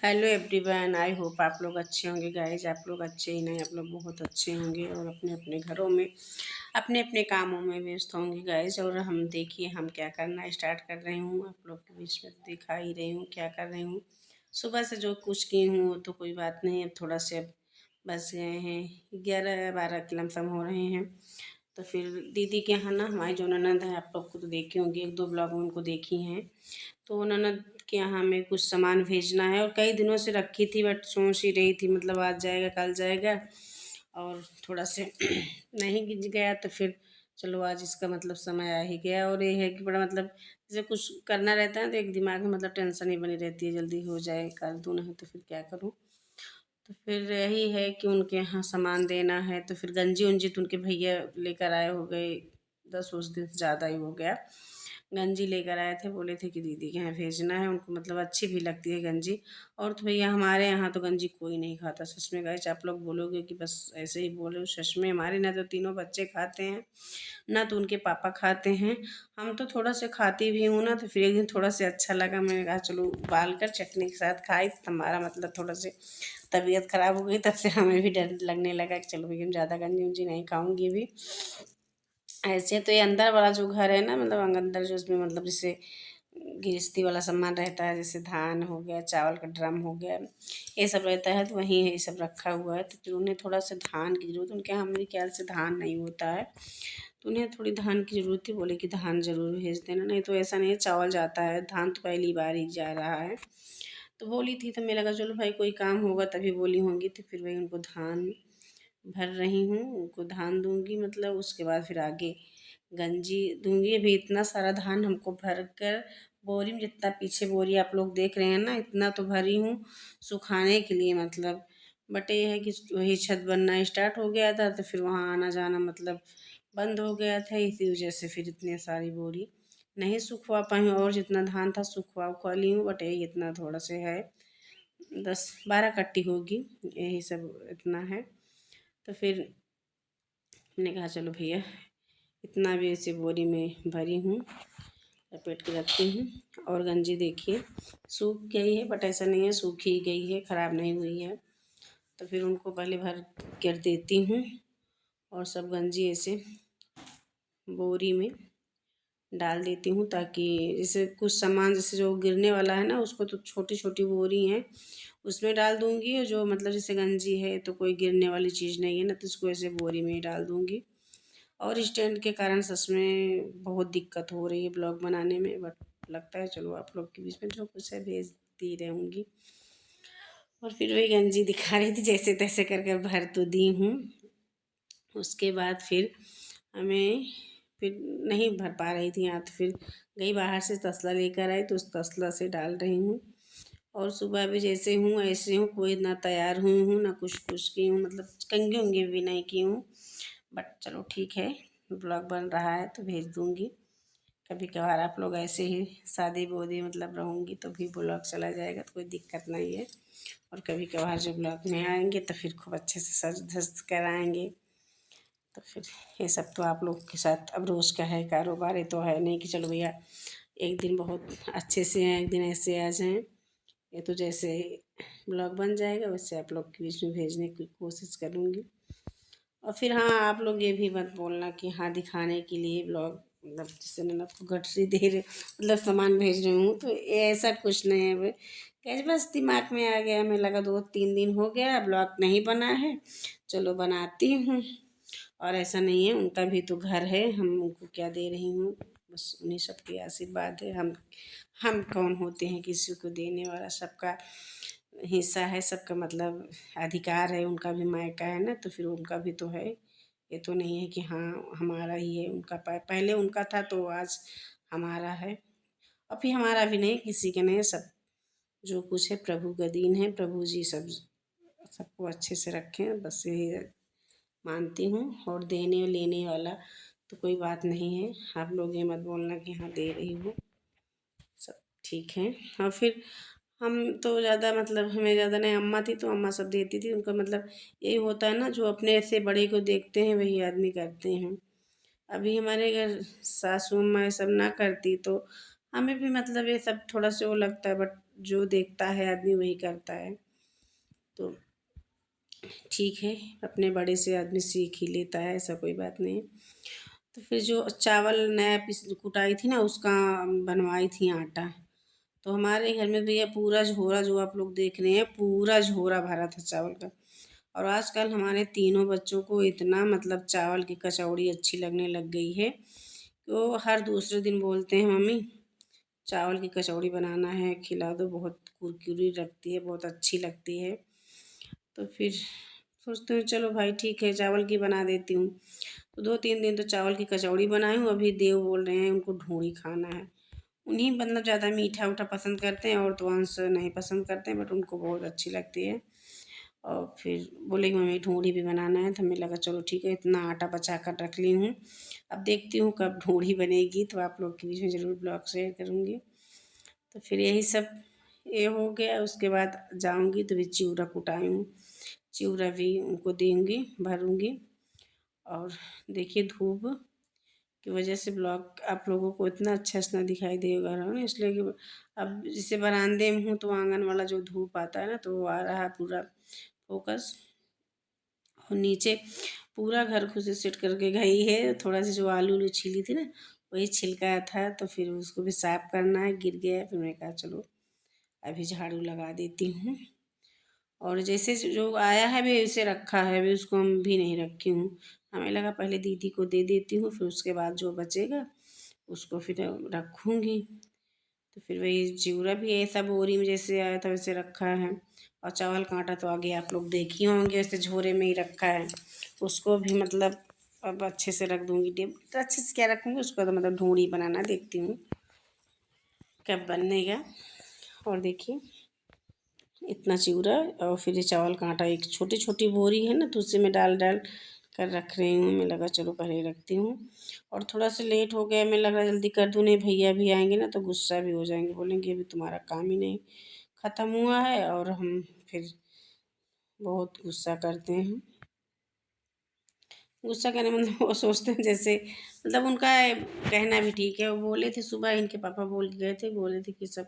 Hello everyone, I hope आप लोग अच्छे होंगे। गाइज आप लोग अच्छे ही नहीं, आप लोग बहुत अच्छे होंगे और अपने अपने घरों में अपने अपने कामों में व्यस्त होंगे गाइज। और हम देखिए हम क्या करना स्टार्ट कर रही हूँ, आप लोग के बीच में दिखा ही रही हूँ क्या कर रही हूँ। सुबह से जो कुछ की हूँ वो तो कोई बात नहीं, अब थोड़ा से अब बस गए हैं 11-12 के लमसम हो रहे हैं। तो फिर दीदी के यहाँ ना हमारी जो ननद है, आप लोग को तो देखी होंगी, एक दो ब्लॉग में उनको देखी हैं। तो ननद के यहाँ हमें कुछ सामान भेजना है और कई दिनों से रखी थी, बट सोच ही रही थी मतलब आज जाएगा कल जाएगा और थोड़ा से नहीं गिज गया। तो फिर चलो आज इसका मतलब समय आ ही गया। और ये है कि बड़ा मतलब जैसे कुछ करना रहता है तो एक दिमाग में मतलब टेंशन ही बनी रहती है, जल्दी हो जाए कर दूँ, नहीं तो फिर क्या करूँ। तो फिर यही है कि उनके यहाँ सामान देना है। तो फिर गंजी उंजी तो उनके भैया लेकर आए, हो गए 10 दिन से ज़्यादा ही हो गया। गंजी लेकर आए थे, बोले थे कि दीदी के यहाँ भेजना है, उनको मतलब अच्छी भी लगती है गंजी। और तो भैया हमारे यहाँ तो गंजी कोई नहीं खाता, सच में गाइस। आप लोग बोलोगे कि बस ऐसे ही बोले, सच में हमारे ना तो तीनों बच्चे खाते हैं ना तो उनके पापा खाते हैं। हम तो थोड़ा से खाती भी हूँ ना, तो फिर एक दिन थोड़ा से अच्छा लगा, मैंने कहा चलो उबाल कर चटनी के साथ खाई तो हमारा मतलब थोड़ा से तबीयत ख़राब हो गई। तब से हमें भी डर लगने लगा कि चलो भैया हम ज़्यादा गंजी उंजी नहीं खाऊंगी भी। ऐसे तो ये अंदर वाला जो घर है ना, मतलब अंदर जो उसमें मतलब जैसे गृहस्थी वाला सामान रहता है, जैसे धान हो गया, चावल का ड्रम हो गया, ये सब रहता है, तो वहीं ये सब रखा हुआ है। तो फिर उन्हें थोड़ा सा धान की ज़रूरत, उनके यहाँ मेरे ख्याल से धान नहीं होता है, तो उन्हें थोड़ी धान की ज़रूरत थी। बोले कि धान ज़रूर भेज देना, नहीं तो ऐसा नहीं है चावल जाता है, धान तो पहली बार ही जा रहा है। तो बोली थी तो मैं लगा चलो भाई कोई काम होगा तभी बोली होंगी। तो फिर वही उनको धान भर रही हूँ, उनको धान दूंगी, मतलब उसके बाद फिर आगे गंजी दूंगी। अभी इतना सारा धान हमको भर कर बोरी में, जितना पीछे बोरी आप लोग देख रहे हैं ना, इतना तो भरी हूँ सुखाने के लिए मतलब। बट ये है कि वही छत बनना स्टार्ट हो गया था, तो फिर वहाँ आना जाना मतलब बंद हो गया था, इसी वजह से फिर इतनी सारी बोरी नहीं सुखवा पाई। और जितना धान था सुखवा उखवा ली हूँ, बट यही इतना थोड़ा से है, 10-12 कट्टी होगी, यही सब इतना है। तो फिर मैंने कहा चलो भैया इतना भी ऐसे बोरी में भरी हूँ, लपेट के रखती हूँ। और गंजी देखिए सूख गई है, बट ऐसा नहीं है सूखी गई है, ख़राब नहीं हुई है। तो फिर उनको पहले भर कर देती हूँ और सब गंजी ऐसे बोरी में डाल देती हूँ, ताकि जैसे कुछ सामान जैसे जो गिरने वाला है ना, उसको तो छोटी छोटी बोरी हैं उसमें डाल दूँगी, और जो मतलब जैसे गंजी है तो कोई गिरने वाली चीज़ नहीं है ना, तो इसको ऐसे बोरी में ही डाल दूँगी। और स्टैंड के कारण सच में बहुत दिक्कत हो रही है ब्लॉग बनाने में, बट लगता है चलो आप लोग के बीच में जो कुछ है भेजती रहूँगी। और फिर वही गंजी दिखा रही थी, जैसे तैसे कर कर भर तो दी हूँ। उसके बाद फिर हमें फिर नहीं भर पा रही थी यहाँ, तो फिर गई बाहर से तसला लेकर आई, तो उस तसला से डाल रही हूँ। और सुबह भी जैसे हूँ ऐसे हूँ, कोई ना तैयार हुई हूँ ना कुछ कुछ की हूँ, मतलब कंघी उंघी भी नहीं की हूँ। बट चलो ठीक है, ब्लॉग बन रहा है तो भेज दूँगी। कभी कभार आप लोग ऐसे ही शादी बोदी मतलब रहूँगी तो भी ब्लॉग चला जाएगा, तो कोई दिक्कत नहीं है। और कभी कभार जो ब्लॉग में आएंगे तो फिर खूब अच्छे से सज धज कर आएंगे। तो फिर ये सब तो आप लोग के साथ अब रोज़ का है कारोबार, ये तो है नहीं कि चलो भैया एक दिन बहुत अच्छे से हैं एक दिन ऐसे आ जाएं। ये तो जैसे ब्लॉग बन जाएगा वैसे आप लोग के बीच में भेजने की कोशिश करूँगी। और फिर हाँ आप लोग ये भी मत बोलना कि हाँ दिखाने के लिए ब्लॉग मतलब जैसे मैंने आपको गठरी दे रहे मतलब सामान भेज रही हूँ, तो ये ऐसा कुछ नहीं है भाई। कैसे बस दिमाग में आ गया, हमें लगा 2-3 दिन हो गया ब्लॉग नहीं बना है, चलो बनाती हूँ। और ऐसा नहीं है, उनका भी तो घर है, हम उनको क्या दे रही हूँ, बस उन्हीं सबके आशीर्वाद है। हम कौन होते हैं किसी को देने वाला, सबका हिस्सा है, सबका मतलब अधिकार है, उनका भी मायका है ना, तो फिर उनका भी तो है। ये तो नहीं है कि हाँ हमारा ही है, उनका पहले उनका था तो आज हमारा है। और फिर हमारा भी नहीं किसी का नहीं है, सब जो कुछ है प्रभु का दीन है, प्रभु जी सब सबको अच्छे से रखें, बस यही मानती हूँ। और देने और लेने वाला तो कोई बात नहीं है, आप लोग ये मत बोलना कि हाँ दे रही हूँ, सब ठीक है। और फिर हम तो ज़्यादा मतलब हमें ज़्यादा नहीं, अम्मा थी तो अम्मा सब देती थी, उनका मतलब यही होता है ना, जो अपने से बड़े को देखते हैं वही आदमी करते हैं। अभी हमारे घर सासू माँ ये सब ना करती तो हमें भी मतलब ये सब थोड़ा सा वो लगता है, बट जो देखता है आदमी वही करता है। तो ठीक है, अपने बड़े से आदमी सीख ही लेता है, ऐसा कोई बात नहीं। तो फिर जो चावल नया पीस कुटाई थी ना, उसका बनवाई थी आटा। तो हमारे घर में भैया पूरा झोरा, जो आप लोग देख रहे हैं, पूरा झोरा भरा था चावल का। और आजकल हमारे तीनों बच्चों को इतना मतलब चावल की कचौड़ी अच्छी लगने लग गई है कि वो हर दूसरे दिन बोलते हैं, मम्मी चावल की कचौड़ी बनाना है, खिला दो, बहुत कुरकुरी लगती है, बहुत अच्छी लगती है। तो फिर सोचते हूँ चलो भाई ठीक है, चावल की बना देती हूँ। तो 2-3 दिन तो चावल की कचौड़ी बनाई हूँ। अभी देव बोल रहे हैं उनको ढोड़ी खाना है। उन्हीं मतलब ज़्यादा मीठा उठा पसंद करते हैं, और तो अंश नहीं पसंद करते हैं, बट उनको बहुत अच्छी लगती है। और फिर बोले कि मम्मी ढोड़ी भी बनाना है, तो हमें लगा चलो ठीक है, इतना आटा बचा कर रख ली हूँ। अब देखती हूँ कब ढोड़ी बनेगी, तो आप लोग के बीच में ज़रूर ब्लॉग शेयर करूँगी। तो फिर यही सब ये हो गया। उसके बाद जाऊँगी तो भी चिवड़ा कुटाई हूँ, चिवड़ा भी उनको देंगी, भरूँगी। और देखिए धूप की वजह से ब्लॉग आप लोगों को इतना अच्छा दिखाई देगा ना, इसलिए कि अब जैसे बरामदे में हूँ तो आंगन वाला जो धूप आता है ना, तो वो आ रहा है पूरा फोकस। और नीचे पूरा घर खुद से सेट करके गई है। थोड़ा सा जो आलू उलू छीली थी ना, वही छिलका था, तो फिर उसको भी साफ करना है, गिर गया। फिर मैंने कहा चलो अभी झाड़ू लगा देती हूँ। और जैसे जो आया है भी उसे रखा है भी, उसको हम भी नहीं रखी हूँ। हमें लगा पहले दीदी को दे देती हूँ, फिर उसके बाद जो बचेगा उसको फिर रखूँगी। तो फिर वही चिवड़ा भी ऐसा बोरी में जैसे आया था वैसे रखा है। और चावल का आटा तो आगे आप लोग देख ही होंगे, ऐसे झोरे में ही रखा है। उसको भी मतलब अब अच्छे से रख दूँगी डिप। तो अच्छे से क्या रखूँगी उसको, तो मतलब ढूंढी बनाना देखती हूँ कब बनेगा। और देखिए इतना चिवड़ा, और फिर ये चावल का आटा एक छोटी छोटी बोरी है ना, तो उसी में डाल डाल कर रख रही हूँ। मैं लगा चलो पहले रखती हूँ। और थोड़ा सा लेट हो गया, मैं लगा जल्दी कर दूँ, नहीं भैया भी आएंगे ना तो गुस्सा भी हो जाएंगे, बोलेंगे अभी तुम्हारा काम ही नहीं ख़त्म हुआ है। और हम फिर बहुत गुस्सा करते हैं। गुस्सा करने मतलब वो सोचते हैं जैसे मतलब उनका कहना भी ठीक है। वो बोले थे सुबह, इनके पापा बोल के गए थे, बोले थे कि सब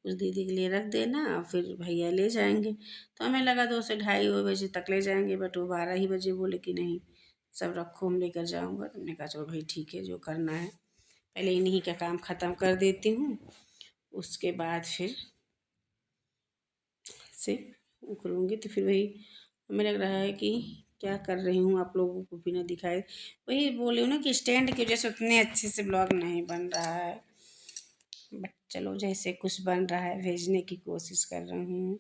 कुछ दीदी के लिए रख देना, फिर भैया ले जाएंगे। तो हमें लगा 2 से 2:30 बजे तक ले जाएंगे, बट वो 12 ही बजे बोले कि नहीं सब रखो, हम लेकर जाऊँगा। तो हमने कहा चलो भाई ठीक है, जो करना है पहले इन्हीं का काम ख़त्म कर देती हूँ, उसके बाद फिर से वो करूँगी। तो फिर वही हमें लग रहा है कि क्या कर रही हूँ आप लोगों को बिना दिखाए। वही बोले हूँ ना कि स्टैंड की वजह से उतने अच्छे से ब्लॉग नहीं बन रहा है, बट चलो जैसे कुछ बन रहा है भेजने की कोशिश कर रही हूँ।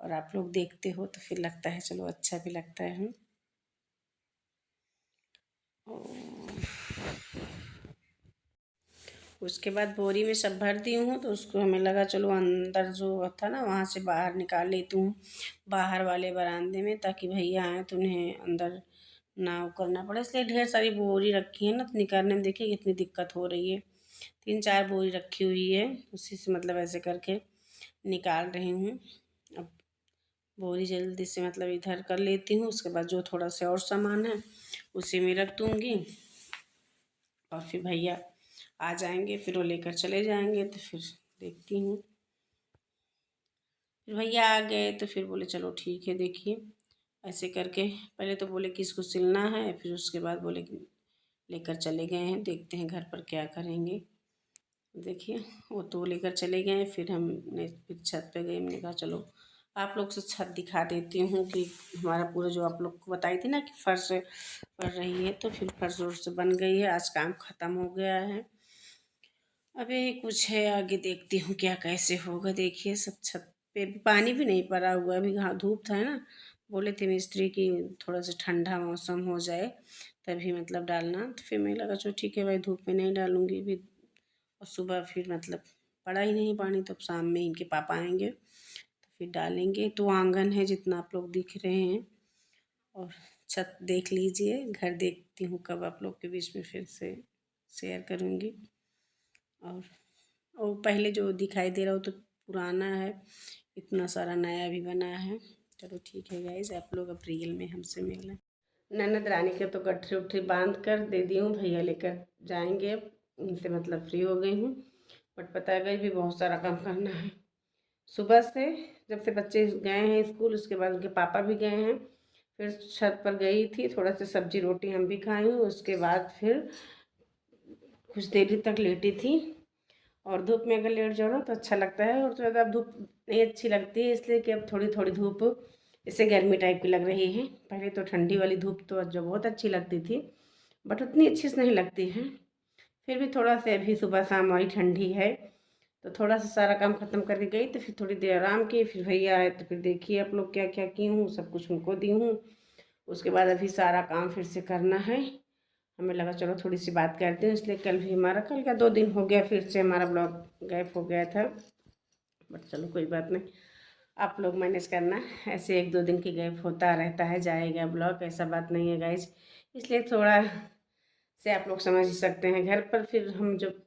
और आप लोग देखते हो तो फिर लगता है चलो अच्छा भी लगता है। उसके बाद बोरी में सब भर दी हूँ, तो उसको हमें लगा चलो अंदर जो था ना वहाँ से बाहर निकाल लेती हूँ, बाहर वाले बरामदे में, ताकि भैया आए तो उन्हें अंदर ना वो करना पड़े। इसलिए ढेर सारी बोरी रखी है ना, तो निकालने में देखिए कितनी दिक्कत हो रही है। 3-4 बोरी रखी हुई है, उसी से मतलब ऐसे करके निकाल रही हूँ। अब बोरी जल्दी से मतलब इधर कर लेती हूँ, उसके बाद जो थोड़ा सा और सामान है उसी में रख दूँगी। और फिर भैया आ जाएंगे, फिर वो लेकर चले जाएंगे। तो फिर देखती हूँ, फिर भैया आ गए तो फिर बोले चलो ठीक है। देखिए ऐसे करके पहले तो बोले कि इसको सिलना है, फिर उसके बाद बोले कि लेकर चले गए हैं, देखते हैं घर पर क्या करेंगे। देखिए वो तो लेकर चले गए, फिर हमने फिर छत पे गए। मैंने कहा चलो आप लोग से छत दिखा देती हूँ कि हमारा पूरा जो आप लोग को बताई थी ना कि फर्श पड़ रही है, तो फिर फर्श वर्श बन गई है, आज काम ख़त्म हो गया है। अभी कुछ है आगे, देखती हूँ क्या कैसे होगा। देखिए सब छत पे पानी भी नहीं पड़ा हुआ, अभी धूप था ना, बोले थे मिस्त्री कि थोड़ा सा ठंडा मौसम हो जाए तभी मतलब डालना। तो फिर मैं लगा चलो ठीक है भाई, धूप में नहीं डालूँगी भी। और सुबह फिर मतलब पड़ा ही नहीं पानी, तो अब शाम में इनके पापा आएंगे तो फिर डालेंगे। तो आंगन है जितना आप लोग दिख रहे हैं, और छत देख लीजिए। घर देखती हूँ कब आप लोग के बीच में फिर से शेयर करूँगी। और पहले जो दिखाई दे रहा हो तो पुराना है, इतना सारा नया भी बना है। चलो ठीक है गाइज, आप लोग अब रियल में हमसे मिलें। ननद रानी के तो गठरी उठरी बांध कर दे दी हूँ, भैया लेकर जाएंगे अब, उनसे मतलब फ्री हो गई हूँ। बट पता है भी बहुत सारा काम करना है। सुबह से जब से बच्चे गए हैं स्कूल, उसके बाद उनके पापा भी गए हैं, फिर छत पर गई थी, थोड़ा सा सब्जी रोटी हम भी खाई हूँ। उसके बाद फिर कुछ देरी तक लेटी थी। और धूप में अगर लेट जाओ ना तो अच्छा लगता है, और तो ज़्यादा अब धूप नहीं अच्छी लगती है, इसलिए कि अब थोड़ी थोड़ी धूप इससे गर्मी टाइप की लग रही है। पहले तो ठंडी वाली धूप तो जो बहुत अच्छी लगती थी, बट उतनी अच्छी से नहीं लगती है। फिर भी थोड़ा सा अभी सुबह शाम वही ठंडी है, तो थोड़ा सा सारा काम ख़त्म करके गई, तो फिर थोड़ी देर आराम की। फिर भैया आए तो फिर देखिए आप लोग क्या क्या की हूँ, सब कुछ उनको दी हूँ। उसके बाद अभी सारा काम फिर से करना है। हमें लगा चलो थोड़ी सी बात करते हैं, इसलिए कल भी हमारा, कल का 2 दिन हो गया फिर से हमारा ब्लॉग गायब हो गया था। बट चलो कोई बात नहीं, आप लोग मैनेज करना। ऐसे 1-2 दिन की गैप होता रहता है, जाएगा ब्लॉग, ऐसा बात नहीं है गाइज। इसलिए थोड़ा से आप लोग समझ ही सकते हैं, घर पर फिर हम जब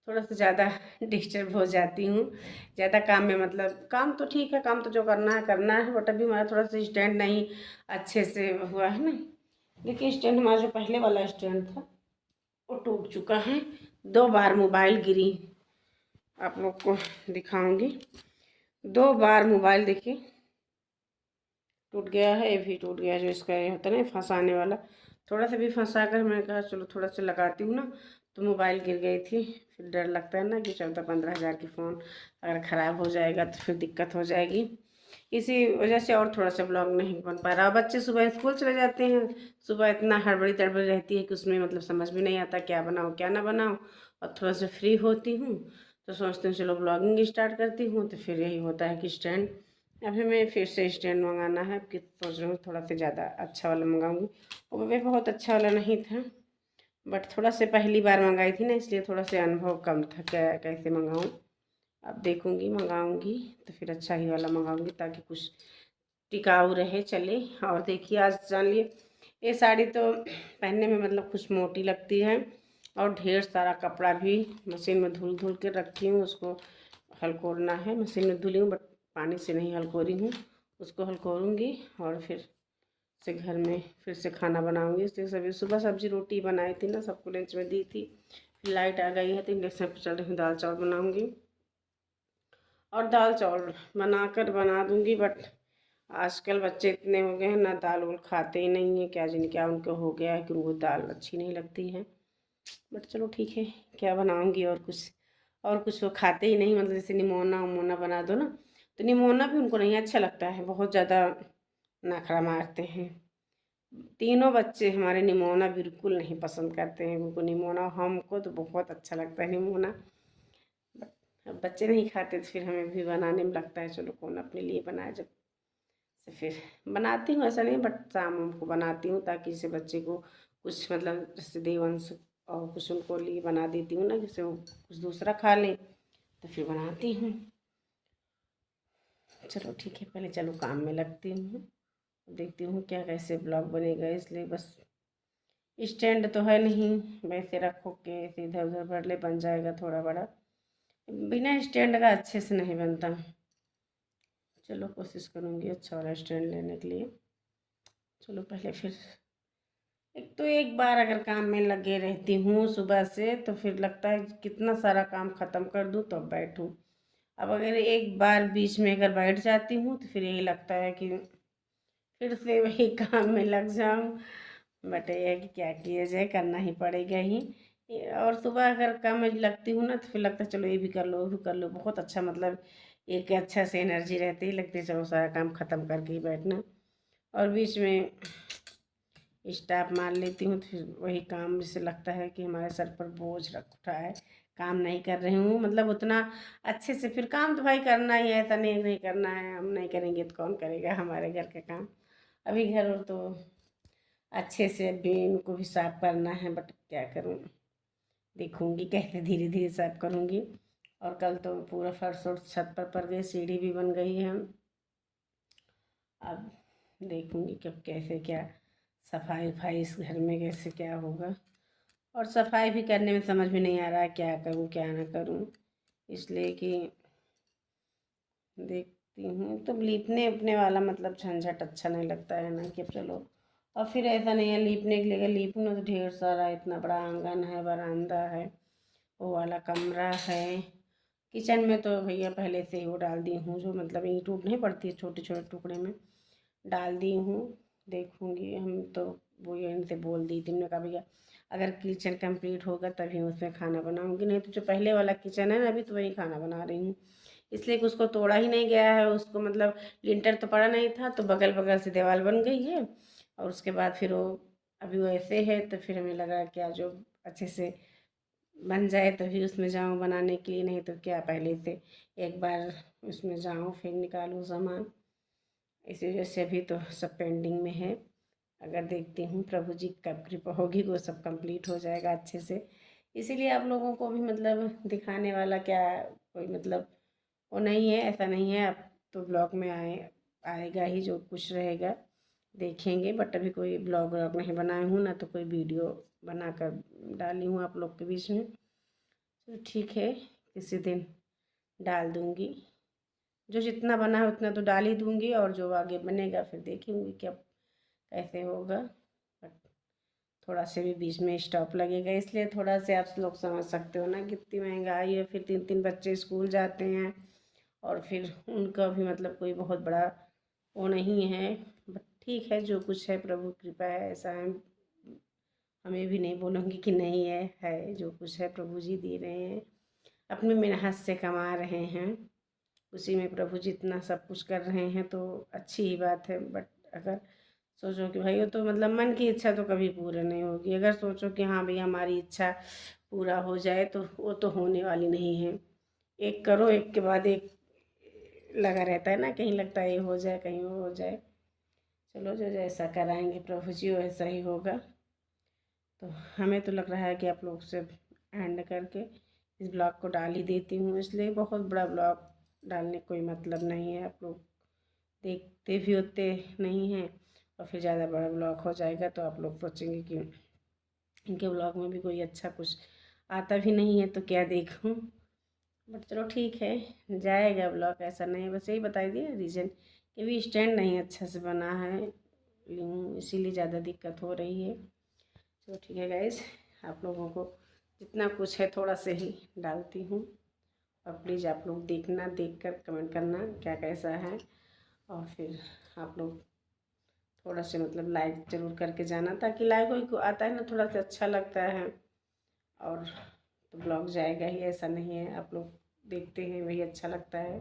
थोड़ा सा ज़्यादा डिस्टर्ब हो जाती हूँ, ज़्यादा काम में, मतलब काम तो ठीक है, काम तो जो करना है, बट अभी हमारा थोड़ा सा स्टैंड नहीं अच्छे से हुआ है ना। देखिए स्टैंड हमारा जो पहले वाला स्टैंड था वो टूट चुका है, 2 बार मोबाइल गिरी, आप लोग को दिखाऊंगी। 2 बार मोबाइल देखिए टूट गया है, ये भी टूट गया, जो इसका ये होता है ना फंसाने वाला, थोड़ा सा भी फंसा कर मैंने कहा चलो थोड़ा सा लगाती हूँ ना, तो मोबाइल गिर गई थी। फिर डर लगता है ना कि 14-15 हज़ार की फ़ोन अगर ख़राब हो जाएगा तो फिर दिक्कत हो जाएगी, इसी वजह से और थोड़ा सा ब्लॉग नहीं बन पा रहा। बच्चे सुबह स्कूल चले जाते हैं, सुबह इतना हड़बड़ी तड़बड़ी रहती है कि उसमें मतलब समझ भी नहीं आता क्या बनाऊँ क्या ना बनाऊँ। और थोड़ा सा फ्री होती हूँ तो सोचती हूँ चलो ब्लॉगिंग स्टार्ट करती हूँ, तो फिर यही होता है कि स्टैंड, अभी मैं फिर से स्टैंड मंगाना है कि सोच रही हूँ थोड़ा सा ज़्यादा अच्छा वाला मंगाऊंगी। वो भी बहुत अच्छा वाला नहीं था, बट थोड़ा से पहली बार मंगाई थी ना, इसलिए थोड़ा सा अनुभव कम था क्या कैसे मंगाऊँ। अब देखूंगी मंगाऊंगी तो फिर अच्छा ही वाला मंगाऊंगी, ताकि कुछ टिकाऊ रहे चले। और देखिए आज जान लिए, ये साड़ी तो पहनने में मतलब कुछ मोटी लगती है, और ढेर सारा कपड़ा भी मशीन में धुल धुल के रखी हूँ, उसको हल्कोरना है। मशीन में धुली हूँ बट पानी से नहीं हल्कोरी हूँ, उसको हल्कोरूँगी और फिर से घर में फिर से खाना बनाऊँगी। इसलिए सभी सुबह सब्जी रोटी बनाई थी ना, सबको लंच में दी थी। फिर लाइट आ गई है तो इंडक्शन पर चल रही हूँ, दाल चावल बनाऊँगी, और दाल चावल बना दूँगी। बट आजकल बच्चे इतने हो गए हैं ना, दाल वाल खाते ही नहीं है, क्या जाने क्या उनको हो गया है कि उनको दाल अच्छी नहीं लगती है। बट चलो ठीक है, क्या बनाऊँगी, और कुछ वो खाते ही नहीं, मतलब जैसे निमोना उमोना बना दो ना, तो निमोना भी उनको नहीं अच्छा लगता है, बहुत ज़्यादा नखरा मारते हैं। तीनों बच्चे हमारे निमोना बिल्कुल नहीं पसंद करते हैं, उनको निमोना, हमको तो बहुत अच्छा लगता है निमोना। अब बच्चे नहीं खाते तो फिर हमें भी बनाने में लगता है चलो कौन अपने लिए बनाए, जब से फिर बनाती हूँ, ऐसा नहीं, बट शाम को बनाती हूँ ताकि जैसे बच्चे को कुछ मतलब जैसे देवंश और कुछ उनको लिए बना देती हूँ ना, जैसे वो कुछ दूसरा खा लें, तो फिर बनाती हूँ। चलो ठीक है, पहले चलो काम में लगती हूँ, देखती हूँ क्या कैसे ब्लॉग बनेगा। इसलिए बस स्टैंड तो है नहीं, वैसे रखो के ऐसे इधर उधर भर ले, बन जाएगा थोड़ा बड़ा, बिना स्टैंड का अच्छे से नहीं बनता। चलो कोशिश करूँगी अच्छा वाला स्टैंड लेने के लिए। चलो पहले फिर एक तो एक बार अगर काम में लगे रहती हूँ सुबह से, तो फिर लगता है कितना सारा काम ख़त्म कर दूँ तब बैठूँ। अब अगर एक बार बीच में अगर बैठ जाती हूँ तो फिर यही लगता है कि फिर से वही काम में लग जाऊँ। बट ये है कि क्या किया जाए, करना ही पड़ेगा ही। और सुबह अगर काम में लगती हूँ ना तो फिर लगता है चलो ये भी कर लो वो भी कर लो, बहुत अच्छा, मतलब एक अच्छा से एनर्जी रहती है, लगती है चलो सारा काम ख़त्म करके ही बैठना। और बीच में स्टॉप मार लेती हूँ तो फिर वही काम, जैसे लगता है कि हमारे सर पर बोझ रख उठा है, काम नहीं कर रही हूँ, मतलब उतना अच्छे से। फिर काम तो भाई करना ही है, ऐसा नहीं नहीं करना है, हम नहीं करेंगे तो कौन करेगा हमारे घर का काम। अभी घर तो अच्छे से अभी इनको भी साफ करना है, बट क्या करूँ, देखूँगी कैसे धीरे धीरे साफ करूँगी। और कल तो पूरा फर्श और छत पर पड़ गई, सीढ़ी भी बन गई है। अब देखूँगी कब कैसे क्या सफाई उफाई इस घर में कैसे क्या होगा। और सफाई भी करने में समझ में नहीं आ रहा है क्या करूँ क्या ना करूँ, इसलिए कि देखती हूँ तो लीपने उपने वाला मतलब झंझट अच्छा नहीं लगता है ना, कि अब चलो। और फिर ऐसा नहीं है लीपने के लिए, लीपना तो ढेर सारा, इतना बड़ा आंगन है, बरामदा है, वो वाला कमरा है, किचन में तो भैया पहले से ही वो डाल दी हूँ, जो मतलब ईंट टूट नहीं पड़ती है, छोटे छोटे टुकड़े में डाल दी हूँ। देखूँगी हम तो, वो ये इनसे बोल दी थी, मैंने कहा भैया अगर किचन कंप्लीट होगा तभी उसमें खाना बनाऊँगी, नहीं तो जो पहले वाला किचन है ना अभी तो वही खाना बना रही हूँ। इसलिए कि उसको तोड़ा ही नहीं गया है, उसको मतलब लिंटर तो पड़ा नहीं था, तो बगल बगल से दीवार बन गई है। और उसके बाद फिर वो अभी वो ऐसे है, तो फिर हमें लगा कि आज जो अच्छे से बन जाए तभी उसमें जाऊँ बनाने के लिए, नहीं तो क्या पहले से एक बार उसमें जाऊँ फिर निकालूँ सामान। इसी वजह से अभी तो सब पेंडिंग में है। अगर देखती हूँ प्रभु जी कब कृपा होगी वो सब कंप्लीट हो जाएगा अच्छे से। इसीलिए आप लोगों को भी मतलब दिखाने वाला क्या कोई मतलब वो नहीं है, ऐसा नहीं है। अब तो ब्लॉग में आएगा ही जो कुछ रहेगा देखेंगे, बट अभी कोई ब्लॉग व्लॉग नहीं बनाई हूँ ना, तो कोई वीडियो बनाकर डाली हूँ आप लोग के बीच में। तो ठीक है, किसी दिन डाल दूँगी, जो जितना बना है उतना तो डाल ही दूँगी, और जो आगे बनेगा फिर देखेंगे क्या कैसे होगा। बट थोड़ा से भी बीच में स्टॉप लगेगा, इसलिए थोड़ा से आप लोग समझ सकते हो ना कितनी महंगाई है, फिर 3 3 बच्चे स्कूल जाते हैं, और फिर उनका भी मतलब कोई बहुत बड़ा वो नहीं है। बट ठीक है, जो कुछ है प्रभु कृपा है, ऐसा है। हमें भी नहीं बोलूँगी कि नहीं है जो कुछ है प्रभु जी दे रहे हैं, अपनी मेहनत से कमा रहे हैं, उसी में प्रभु जितना सब कुछ कर रहे हैं तो अच्छी ही बात है। बट अगर सोचो कि भाई वो तो मतलब मन की इच्छा तो कभी पूरी नहीं होगी, अगर सोचो कि हाँ भैया हमारी इच्छा पूरा हो जाए तो वो तो होने वाली नहीं है। एक करो एक के बाद एक लगा रहता है ना, कहीं लगता है ये हो जाए कहीं वो हो जाए। चलो जो जैसा कराएंगे प्रभु जी वैसा ही होगा। तो हमें तो लग रहा है कि आप लोग से एंड करके इस ब्लॉग को डाल ही देती हूँ, इसलिए बहुत बड़ा ब्लॉग डालने कोई मतलब नहीं है। आप लोग देखते भी होते नहीं हैं, और फिर ज़्यादा बड़ा ब्लॉग हो जाएगा तो आप लोग सोचेंगे कि इनके ब्लॉग में भी कोई अच्छा कुछ आता भी नहीं है तो क्या देखूं। बट चलो ठीक है, जाएगा ब्लॉग, ऐसा नहीं है। बस यही बता दिए रीज़न कि भी स्टैंड नहीं अच्छा से बना है, इसीलिए ज़्यादा दिक्कत हो रही है। तो ठीक है गाइस, आप लोगों को जितना कुछ है थोड़ा से ही डालती हूँ, और प्लीज़ आप लोग देखना, देख कर कमेंट करना क्या कैसा है, और फिर आप लोग थोड़ा से मतलब लाइक ज़रूर करके जाना, ताकि लाइक को आता है ना थोड़ा सा अच्छा लगता है, और तो ब्लॉग जाएगा ही, ऐसा नहीं है। आप लोग देखते हैं वही अच्छा लगता है।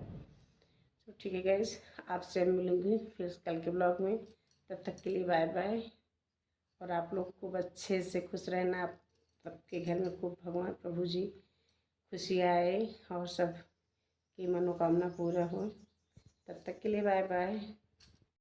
तो ठीक है गाइस, आपसे मिलूँगी फिर कल के ब्लॉग में, तब तक के लिए बाय बाय। और आप लोग खूब अच्छे से खुश रहना, आप सबके घर में खूब भगवान प्रभु जी खुशी आए और सब की मनोकामना पूरा हो। तब तक के लिए बाय बाय।